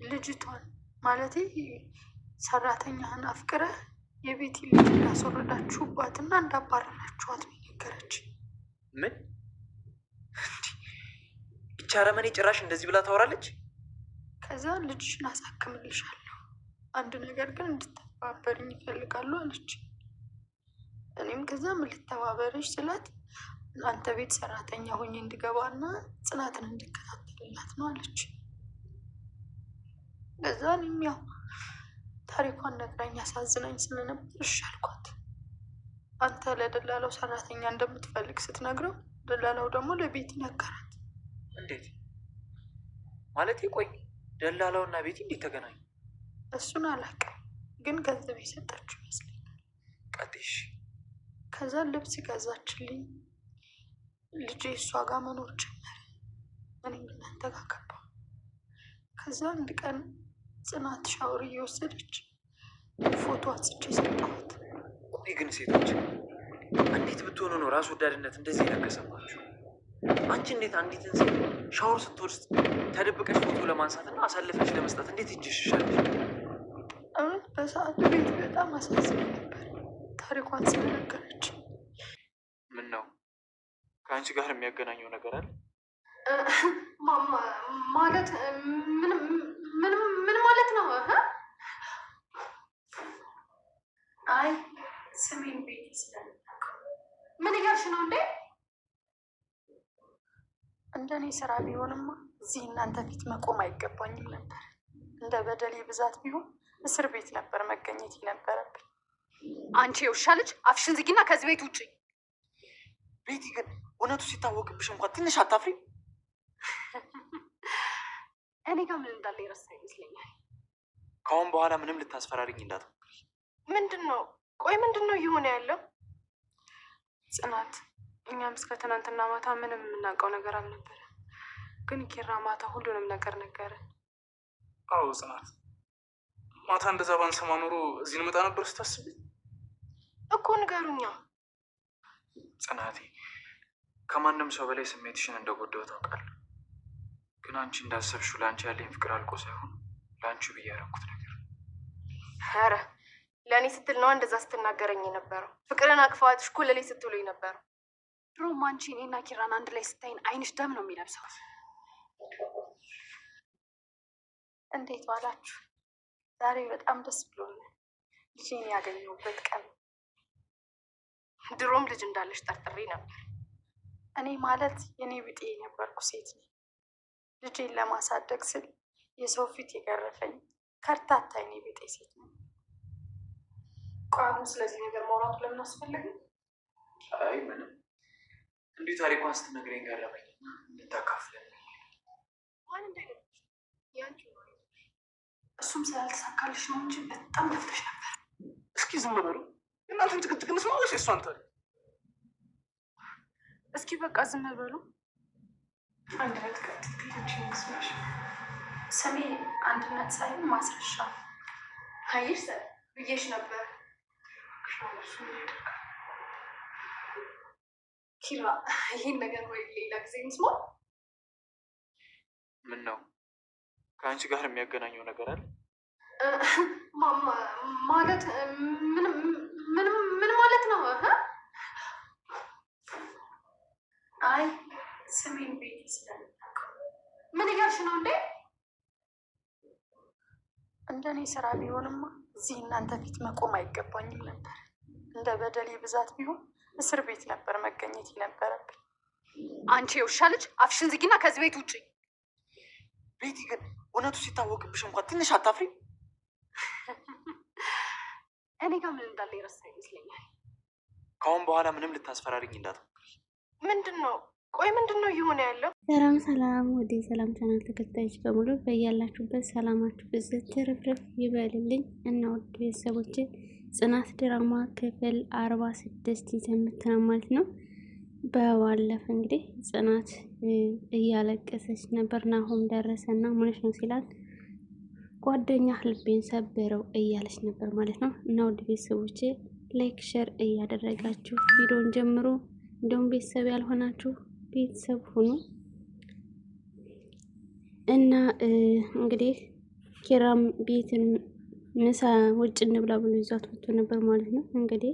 ልጅቷን ማለቴ ሰራተኛህን አፍቅረህ የቤቲ ልጅ እንዳስወረዳችሁባትና እንዳባረራችኋት ነው የነገረች። ምን ብቻ ረመኔ ጭራሽ እንደዚህ ብላ ታወራለች? ከዛ ልጅሽን አሳክምልሻለሁ፣ አንድ ነገር ግን እንድትተባበርኝ ይፈልጋሉ አለች። እኔም ከዛ ምን ልተባበርሽ ስላት አንተ ቤት ሰራተኛ ሆኜ እንድገባና ጽናትን እንድከታተልላት ነው አለች። ከዛ እኔም ያው ታሪኳን ነግራኝ አሳዝናኝ ስለነበር እሺ አልኳት። አንተ ለደላላው ሰራተኛ እንደምትፈልግ ስትነግረው ደላላው ደግሞ ለቤቲ ነገራት። እንዴት ማለት? ቆይ ደላላውና ቤቲ እንዴት ተገናኙ? እሱን አላውቅም፣ ግን ገንዘብ የሰጠችው ይመስለኛል። ቀጥሽ። ከዛ ልብስ ገዛችልኝ። ልጄ እሷ ጋር መኖር ጀመረ። እኔም እናንተ ጋር ገባሁ። ከዛ አንድ ቀን ጽናት ሻወር እየወሰደች ፎቶ አንስቼ ሰጠኋት። ቆይ ግን ሴቶች እንዴት ብትሆኑ ነው ራስ ወዳድነት እንደዚህ የነገሰባችሁ? አንቺ እንዴት አንዲትን ሴት ሻወር ስትወስድ ተደብቀሽ ፎቶ ለማንሳትና አሳልፈሽ ለመስጠት እንዴት እጅሽ ይሻለሽ? እውነት በሰዓቱ ቤት በጣም አሳዝነኝ ነበር ታሪኳን ስለነገረች። ምን ነው ከአንቺ ጋር የሚያገናኘው ነገር አለ? ማለት ምን ማለት ነው? አይ ስሜን ቤቲ ስለምታውቀው። ምን እያልሽ ነው እንዴ? እንደኔ ስራ ቢሆንማ እዚህ እናንተ ፊት መቆም አይገባኝም ነበር። እንደ በደሌ ብዛት ቢሆን እስር ቤት ነበር መገኘት የነበረብኝ። አንቺ የውሻ ልጅ አፍሽን ዝጊና ከዚህ ቤት ውጪ። ቤቲ ግን እውነቱ ሲታወቅብሽ እንኳን ትንሽ አታፍሪ? እኔ ጋር ምን እንዳለ የረሳ ይመስለኛል። ከአሁን በኋላ ምንም ልታስፈራሪኝ እንዳትሞክሪ። ምንድን ነው? ቆይ ምንድን ነው እየሆነ ያለው? ጽናት፣ እኛም እስከ ትናንትና ማታ ምንም የምናውቀው ነገር አልነበረ፣ ግን ኪራ ማታ ሁሉንም ነገር ነገረን። አዎ ጽናት፣ ማታ እንደዛ ባንሰማ ኖሮ እዚህ እንመጣ ነበር ስታስቢ እኮ። ንገሩኛ። ጽናቴ፣ ከማንም ሰው በላይ ስሜትሽን እንደጎዳው ታውቃለሁ። ግን አንቺ እንዳሰብሽው ለአንቺ ያለኝ ፍቅር አልቆ ሳይሆን ለአንቺ ብዬ ያደረኩት ነገር። ኧረ ለእኔ ስትል ነው እንደዛ ስትናገረኝ የነበረው። ፍቅርን አቅፋትሽ እኮ ለሌ ስትሉኝ ነበረው። ድሮም አንቺ እኔና ኪራን አንድ ላይ ስታይን አይንሽ ደም ነው የሚለብሰው። እንዴት ዋላችሁ? ዛሬ በጣም ደስ ብሎኛል። ልጄን ያገኘሁበት ቀን። ድሮም ልጅ እንዳለሽ ጠርጥሬ ነበር። እኔ ማለት የኔ ብጤ የነበርኩ ሴት ነኝ። ልጄን ለማሳደግ ስል የሰው ፊት የገረፈኝ ከርታታ የኔ ብጤ ሴት ነኝ። ቋሙ ስለዚህ ነገር ማውራቱ ለምን አስፈለገ? አይ ምንም፣ እንዲሁ ታሪኳን ስትነግረኝ ገረመኝና እንድታካፍለን። ማን እንዳይነግርሽ ያንቺ ነው። እሱም ስላልተሳካልሽ ነው እንጂ በጣም ለፍተሽ ነበር። እስኪ ዝም በሉ እናንተን ጭቅጭቅ እንስማ ወይስ እሷን ታዲያ? እስኪ በቃ ዝም በሉ። አንድነት ከትክክሎች ይመስላሽ? ስሜ አንድነት ሳይሆን ማስረሻ። አየሽ ብዬሽ ነበር። ኪራ፣ ይህን ነገር ወይ ሌላ ጊዜ እንስማ። ምን ነው ከአንቺ ጋር የሚያገናኘው ነገር አለ? ማለት ምን ማለት ነው? አይ ስሜን ቤቲ ስለምታውቀው። ምን እያልሽ ነው እንዴ? እንደኔ ስራ ቢሆንማ እዚህ እናንተ ፊት መቆም አይገባኝም ነበር። እንደ በደሌ ብዛት ቢሆን እስር ቤት ነበር መገኘት የነበረብኝ። አንቺ የውሻ ልጅ አፍሽን ዝጊና ከዚህ ቤት ውጪ። ቤቲ ግን እውነቱ ሲታወቅብሽ እንኳን ትንሽ አታፍሪ? እኔ ጋር ምን እንዳለ የረሳ ይመስለኛል። ከአሁን በኋላ ምንም ልታስፈራሪኝ እንዳትሞክሪ። ምንድን ነው? ቆይ ምንድን ነው እየሆነ ያለው? ሰላም ሰላም፣ ወደ ሰላም ቻናል ተከታዮች በሙሉ በያላችሁበት ሰላማችሁ ብዝት ትርፍርፍ ይበልልኝ እና ውድ ቤተሰቦቼ ጽናት ድራማ ክፍል 46 ይዘምተናል ማለት ነው። በባለፈ እንግዲህ ጽናት እያለቀሰች ነበር። ናሆም ደረሰና ምንሽ ነው ሲላት ጓደኛ ልቤን ሰበረው እያለች ነበር ማለት ነው። እና ውድ ቤተሰቦቼ ላይክ ሼር እያደረጋችሁ ቪዲዮን ጀምሮ እንደውም ቤተሰብ ያልሆናችሁ ቤተሰብ ሁኑ እና እንግዲህ ኪራም ቤትን ምሳ ውጭ እንብላ ብሎ ይዟት ወጥቶ ነበር ማለት ነው። እንግዲህ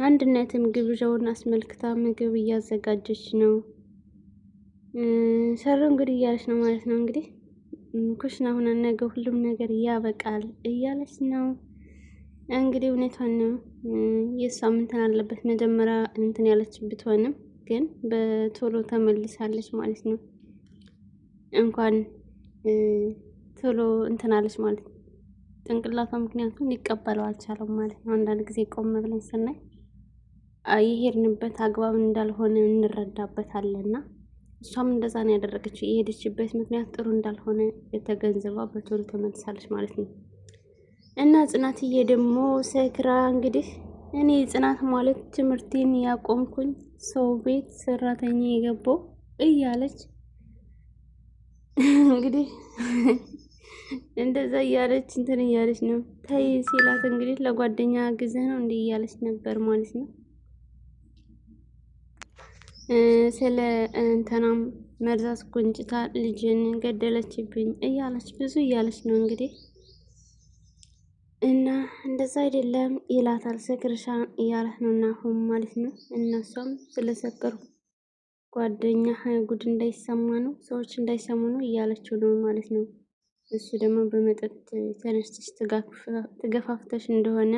አንድነትም ግብዣውን አስመልክታ ምግብ እያዘጋጀች ነው። ሰሩ እንግዲህ እያለች ነው ማለት ነው። እንግዲህ ኩሽና ሆነ ነገ ሁሉም ነገር ያበቃል እያለች ነው። እንግዲህ እውነቷን ነው። የእሷም እንትን አለበት መጀመሪያ እንትን ያለች ብትሆንም ግን በቶሎ ተመልሳለች ማለት ነው። እንኳን ቶሎ እንትን አለች ማለት ነው። ጭንቅላቷ ምክንያቱም ሊቀበለው አልቻለም ማለት ነው። አንዳንድ ጊዜ ቆም ብለን ስናይ የሄድንበት አግባብ እንዳልሆነ እንረዳበታለንና እሷም እንደዛ ነው ያደረገችው። የሄደችበት ምክንያት ጥሩ እንዳልሆነ የተገንዘባ በቶሎ ተመልሳለች ማለት ነው። እና ጽናትዬ ደግሞ ሰክራ እንግዲህ እኔ ጽናት ማለት ትምህርቴን ያቆምኩኝ ሰው ቤት ሰራተኛ የገባው እያለች እንግዲህ እንደዛ እያለች እንትን እያለች ነው። ተይ ሲላት እንግዲህ ለጓደኛ ግዘ ነው እንዲህ እያለች ነበር ማለት ነው። ስለ እንትናም መርዛት ቁንጭታ ልጅን ገደለችብኝ እያለች ብዙ እያለች ነው እንግዲህ እና እንደዛ አይደለም ይላታል። ሰክርሻ እያላት ነው እና አሁን ማለት ነው። እነሷም ስለሰከሩ ጓደኛ ጉድ እንዳይሰማ ነው፣ ሰዎች እንዳይሰሙ ነው እያለችው ነው ማለት ነው። እሱ ደግሞ በመጠጥ ተነስተሽ ትገፋፍተሽ እንደሆነ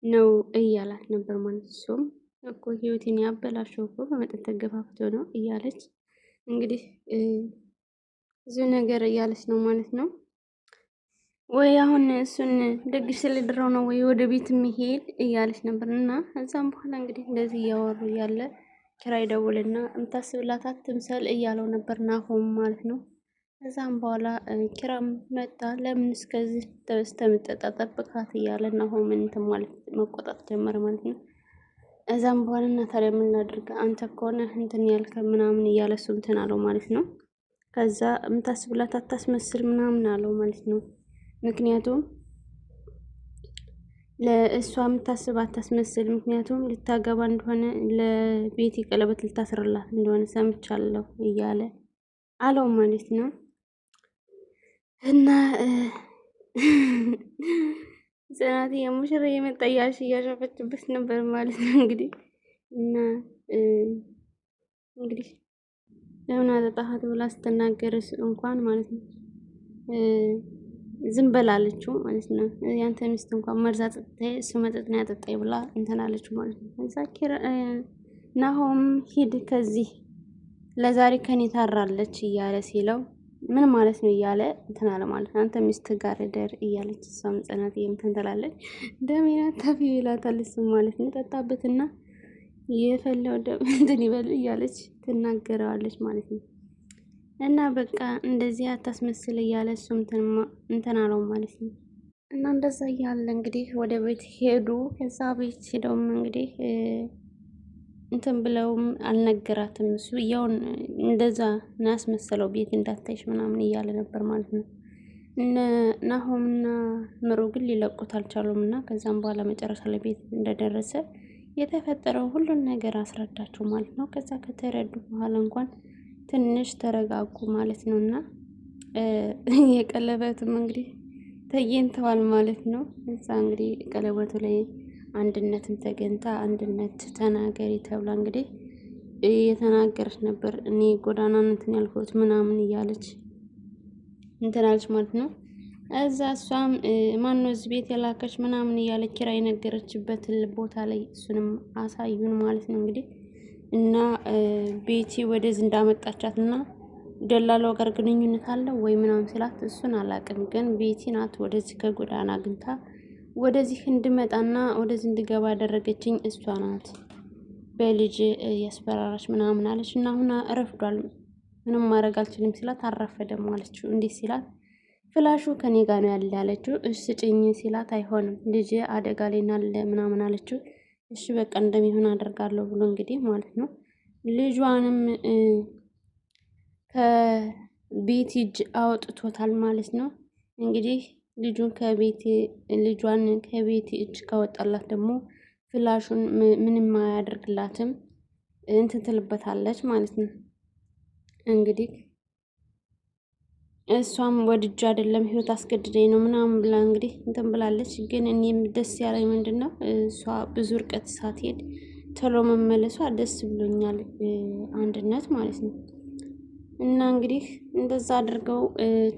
ነው እያላት ነበር ማለት እሱም እኮ ህይወቴን ያበላሸው እኮ በመጠጥ ተገፋፍቶ ነው እያለች እንግዲህ ብዙ ነገር እያለች ነው ማለት ነው። ወይ አሁን እሱን ደግሽ ስለድረው ነው ወይ ወደ ቤት የሚሄድ እያለች ነበር። እና እዛም በኋላ እንግዲህ እንደዚህ እያወሩ እያለ ኪራይ ደውልና የምታስብላት አትምሰል እያለው ነበር ናሆም ማለት ነው። እዛም በኋላ ኪራም መጣ። ለምን እስከዚህ ተምጠጣ ጠብቃት እያለ ናሆም እንትን ማለት መቆጣት ጀመረ ማለት ነው። እዛም በኋላ እና ታዲያ ምን ላድርግ አንተ ከሆነ እንትን ያልከ ምናምን እያለ እሱ እንትን አለው ማለት ነው። ከዛ የምታስብላት አታስመስል ምናምን አለው ማለት ነው። ምክንያቱም ለእሷ የምታስብ አታስመስል፣ ምክንያቱም ልታገባ እንደሆነ ለቤቲ ቀለበት ልታስርላት እንደሆነ ሰምቻለሁ እያለ አለው ማለት ነው። እና ጽናት የሙሽራ የመጣ እያሸፈችበት ነበር ማለት ነው እንግዲህ እና እንግዲህ ለምን አጠጣሃት ብላ ስትናገርስ እንኳን ማለት ነው ዝም በላለችው ማለት ነው። ያንተ ሚስት እንኳን መርዛ ጠጥተህ እሱ መጠጥ ነው ያጠጣኝ ብላ እንትን አለችው ማለት ነው። እዛ ናሆም ሂድ ከዚህ ለዛሬ ከኔ ታራለች እያለ ሲለው ምን ማለት ነው እያለ እንትን አለ ማለት ነው። አንተ ሚስት ጋር ደር እያለች እሷም ጽናት እንትን ትላለች። ደሜና ታፊ ይላታል እሱ ማለት ነው። ጠጣበትና የፈለው ደም እንትን ይበል እያለች ትናገረዋለች ማለት ነው። እና በቃ እንደዚህ አታስመስል እያለ እሱም እንትን አለው ማለት ነው። እና እንደዛ እያለ እንግዲህ ወደ ቤት ሄዱ። ከዛ ቤት ሄደውም እንግዲህ እንትን ብለውም አልነገራትም። እሱ ያውን እንደዛ ናስመሰለው ቤት እንዳታይሽ ምናምን እያለ ነበር ማለት ነው። ናሆምና ምሮ ግን ሊለቁት አልቻሉም። እና ከዛም በኋላ መጨረሻ ላይ ቤት እንደደረሰ የተፈጠረው ሁሉን ነገር አስረዳቸው ማለት ነው። ከዛ ከተረዱ በኋላ እንኳን ትንሽ ተረጋጉ ማለት ነው። እና የቀለበትም እንግዲህ ተገኝተዋል ማለት ነው። እዛ እንግዲህ ቀለበቱ ላይ አንድነትም ተገኝታ አንድነት ተናገሪ ተብላ እንግዲህ እየተናገረች ነበር። እኔ ጎዳናነትን ያልኩት ምናምን እያለች እንትናለች ማለት ነው። እዛ እሷም ማነው እዚህ ቤት የላከች ምናምን እያለች ኪራ የነገረችበት ቦታ ላይ እሱንም አሳዩን ማለት ነው እንግዲህ እና ቤቲ ወደዚህ እንዳመጣቻት እና ደላላው ጋር ግንኙነት አለው ወይ ምናምን ስላት እሱን አላውቅም፣ ግን ቤቲ ናት ወደዚህ ከጎዳና አግኝታ ወደዚህ እንድመጣና ወደዚህ እንድገባ ያደረገችኝ እሷ ናት፣ በልጅ ያስፈራራች ምናምን አለች። እና አሁን ረፍዷል ምንም ማድረግ አልችልም ሲላት አረፈደም አለችው። እንዴት ሲላት ፍላሹ ከኔ ጋር ነው ያለ አለችው። እሺ ጭኝ ሲላት አይሆንም ልጅ አደጋ ላይ ናለ ምናምን አለችው። እሺ በቃ እንደሚሆን አደርጋለሁ ብሎ እንግዲህ ማለት ነው ልጇንም ከቤት እጅ አወጥቶታል ማለት ነው። እንግዲህ ልጇን ከቤት እጅ ካወጣላት ደግሞ ፍላሹን ምንም አያደርግላትም እንትን ትልበታለች ማለት ነው። እንግዲህ እሷም ወድጄ አይደለም ህይወት አስገድደኝ ነው ምናምን ብላ እንግዲህ እንትን ብላለች። ግን እኔም ደስ ያለኝ ምንድን ነው እሷ ብዙ እርቀት ሳትሄድ ቶሎ መመለሷ ደስ ብሎኛል። አንድነት ማለት ነው። እና እንግዲህ እንደዛ አድርገው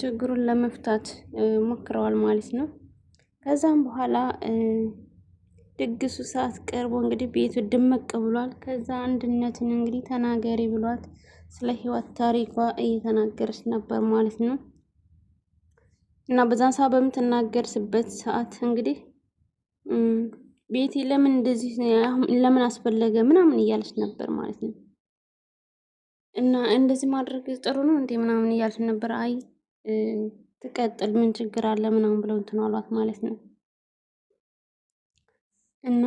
ችግሩን ለመፍታት ሞክረዋል ማለት ነው። ከዛም በኋላ ድግሱ ሰዓት ቀርቦ እንግዲህ ቤቱ ድምቅ ብሏል። ከዛ አንድነትን እንግዲህ ተናገሪ ብሏት ስለ ህይወት ታሪኳ እየተናገረች ነበር ማለት ነው። እና በዛን ሰዓት በምትናገርስበት ሰዓት እንግዲህ ቤቲ ለምን እንደዚህ ለምን አስፈለገ ምናምን እያለች ነበር ማለት ነው። እና እንደዚህ ማድረግ ጥሩ ነው እንዴ ምናምን እያለች ነበር። አይ ትቀጥል ምን ችግር አለ ምናምን ብለው እንትን አሏት ማለት ነው። እና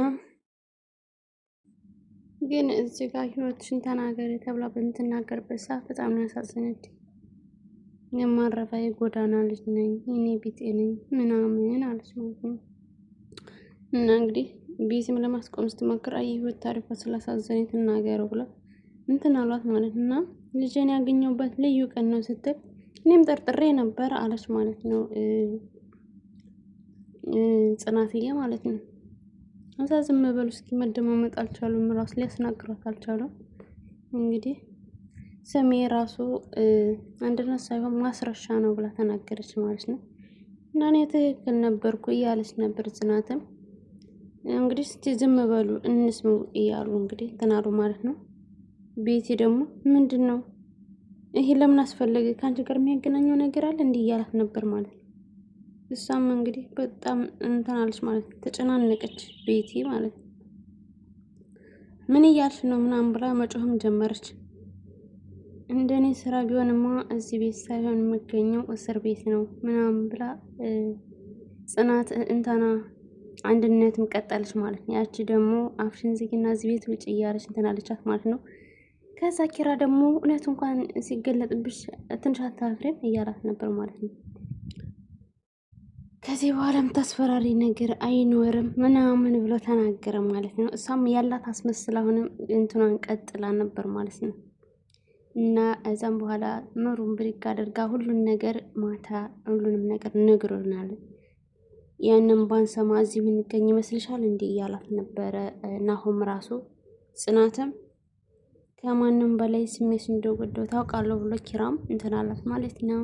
ግን እዚህ ጋር ህይወትሽን ተናገሪ ተብላ በምትናገርበት ሰዓት በጣም ነው ያሳዘነች። የማረባ የጎዳና ልጅ ነኝ እኔ ቢጤ ነኝ ምናምን አለች ማለት ነው። እና እንግዲህ ቤትም ለማስቆም ስትሞክር አይ ህይወት ታሪኳ ስላሳዘነኝ ትናገረው ብላ እንትን አሏት ማለት እና ልጄን ያገኘሁበት ልዩ ቀን ነው ስትል እኔም ጠርጥሬ ነበር አለች ማለት ነው ጽናትዬ ማለት ነው። እዛ ዝም በሉ እስኪ መደማመጥ አልቻሉም። ራሱ ሊያስናግሯት አልቻሉም። እንግዲህ ስሜ ራሱ አንድነት ሳይሆን ማስረሻ ነው ብላ ተናገረች ማለት ነው። እና እኔ ትክክል ነበርኩ እያለች ነበር ጽናትም። እንግዲህ እስቲ ዝም በሉ እንስሙ እያሉ እንግዲህ ተናሩ ማለት ነው። ቤቲ ደግሞ ምንድን ነው ይሄ ለምን አስፈለገ ከአንቺ ጋር የሚያገናኘው ነገር አለ እንዲህ እያላት ነበር ማለት ነው። እሷም እንግዲህ በጣም እንትን አለች ማለት ነው። ተጨናነቀች ቤቲ ማለት ነው። ምን እያልሽ ነው ምናምን ብላ መጮህም ጀመረች። እንደኔ ስራ ቢሆንማ እዚህ ቤት ሳይሆን የምገኘው እስር ቤት ነው ምናምን ብላ ጽናት እንትና አንድነትም ቀጠለች ማለት ነው። ያቺ ደግሞ አፍሽን ዝጊና እዚህ ቤት ውጭ እያለች እንትን አለቻት ማለት ነው። ከዛ ኪራ ደግሞ እውነት እንኳን ሲገለጥብሽ ትንሽ አታፍሪም እያላት ነበር ማለት ነው። ከዚህ በኋላ የምታስፈራሪ ነገር አይኖርም ምናምን ብሎ ተናገረ ማለት ነው። እሷም ያላት አስመስላ አሁንም እንትኗን ቀጥላ ነበር ማለት ነው። እና እዛም በኋላ ምሩን ብሪክ አድርጋ ሁሉን ነገር ማታ ሁሉንም ነገር ነግሮናል። ያንን ባንሰማ እዚህ የምንገኝ ይመስልሻል እንዲህ እያላት ነበረ። ናሆም ራሱ ጽናትም ከማንም በላይ ስሜት እንደጎዳው ታውቃለሁ ብሎ ኪራም እንትን አላት ማለት ነው።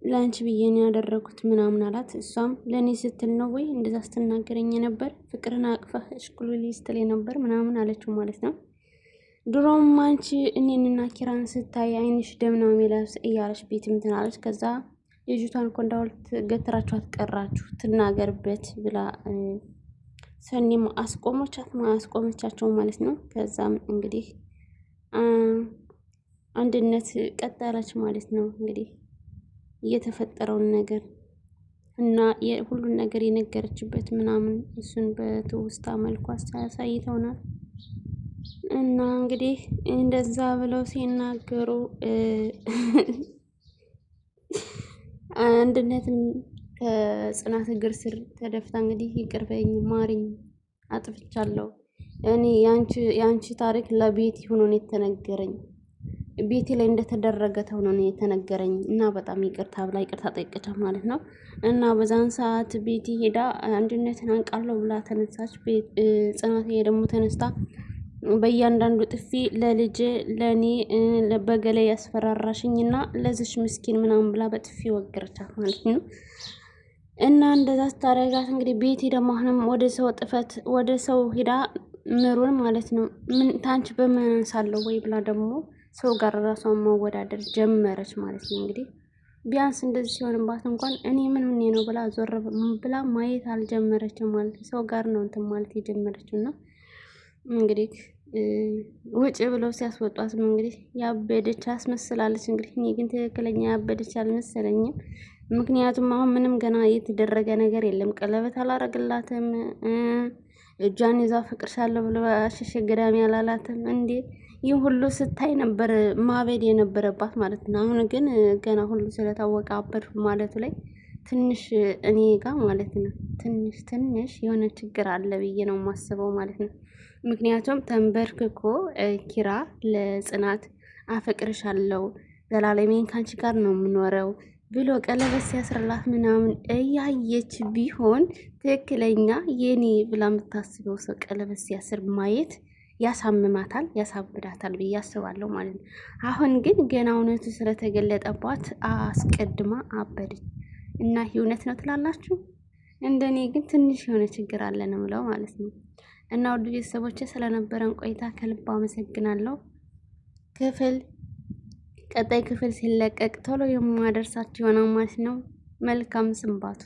ለአንቺ ብዬ ነው ያደረኩት ምናምን አላት። እሷም ለእኔ ስትል ነው ወይ እንደዛ ስትናገረኝ ነበር ፍቅርን አቅፈህ እሽኩልል ስትል ነበር ምናምን አለችው ማለት ነው። ድሮም አንቺ እኔንና ኪራን ስታይ አይንሽ ደም ነው የሚለብስ እያለች ቤት እንትን አለች። ከዛ ልጅቷን እኮ እንዳውልት ገትራችሁ አትቀራችሁ ትናገርበት ብላ ሰኒም አስቆመቻቸው ማለት ነው። ከዛም እንግዲህ አንድነት ቀጠለች ማለት ነው። እንግዲህ እየተፈጠረውን ነገር እና ሁሉን ነገር የነገረችበት ምናምን እሱን በትውስታ መልኩ አሳይተውናል። እና እንግዲህ እንደዛ ብለው ሲናገሩ አንድነትም ከጽናት እግር ስር ተደፍታ እንግዲህ ይቅር በይኝ ማሪኝ አጥፍቻለሁ፣ እኔ የአንቺ ታሪክ ለቤቲ ሆኖ ነው የተነገረኝ፣ ቤቲ ላይ እንደተደረገ ተብሎ ነው የተነገረኝ እና በጣም ይቅርታ ብላ ይቅርታ ጠይቀቻት ማለት ነው። እና በዛን ሰዓት ቤቲ ሄዳ አንድነትን አንቃለሁ ብላ ተነሳች። ጽናት ደግሞ ተነስታ በእያንዳንዱ ጥፊ ለልጄ ለእኔ በገላይ ያስፈራራሽኝና ለዚሽ ምስኪን ምናምን ብላ በጥፊ ወገረቻት ማለት ነው። እና እንደዛ ስታረጋት እንግዲህ ቤቲ ደግሞ አሁንም ወደ ሰው ጥፈት ወደ ሰው ሄዳ ምሩን ማለት ነው ምን ታንቺ በመንሳለሁ ወይ ብላ ደግሞ ሰው ጋር ራሷን ማወዳደር ጀመረች ማለት ነው። እንግዲህ ቢያንስ እንደዚህ ሲሆንባት እንኳን እኔ ምን ሆኜ ነው ብላ ዞር ብላ ማየት አልጀመረችም ማለት ሰው ጋር ነው እንትን ማለት የጀመረችው። እና እንግዲህ ውጭ ብለው ሲያስወጧትም እንግዲህ ያበደች አስመስላለች። እንግዲህ እኔ ግን ትክክለኛ ያበደች አልመሰለኝም። ምክንያቱም አሁን ምንም ገና የተደረገ ነገር የለም። ቀለበት አላረግላትም፣ እጇን ይዛ ፍቅርሻለሁ ብሎ አሸሸ ገዳሚ አላላትም። እንዴ ይህ ሁሉ ስታይ ነበር ማበድ የነበረባት ማለት ነው። አሁን ግን ገና ሁሉ ስለታወቀ አበድኩ ማለቱ ላይ ትንሽ እኔ ጋር ማለት ነው ትንሽ የሆነ ችግር አለ ብዬ ነው የማስበው ማለት ነው። ምክንያቱም ተንበርክኮ ኪራ ለጽናት አፈቅርሻለሁ ዘላለሜን ካንቺ ጋር ነው የምኖረው ብሎ ቀለበት ሲያስርላት ምናምን እያየች ቢሆን ትክክለኛ የኔ ብላ የምታስበው ሰው ቀለበት ሲያስር ማየት ያሳምማታል፣ ያሳብዳታል ብዬ አስባለሁ ማለት ነው። አሁን ግን ገና እውነቱ ስለተገለጠባት አስቀድማ አበደች እና እውነት ነው ትላላችሁ? እንደኔ ግን ትንሽ የሆነ ችግር አለ ነው የምለው ማለት ነው። እና ውድ ቤተሰቦች ስለነበረን ቆይታ ከልብ አመሰግናለሁ። ቀጣይ ክፍል ሲለቀቅ ቶሎ የማደርሳችሁ ይሆናል ማለት ነው። መልካም ስንባቱ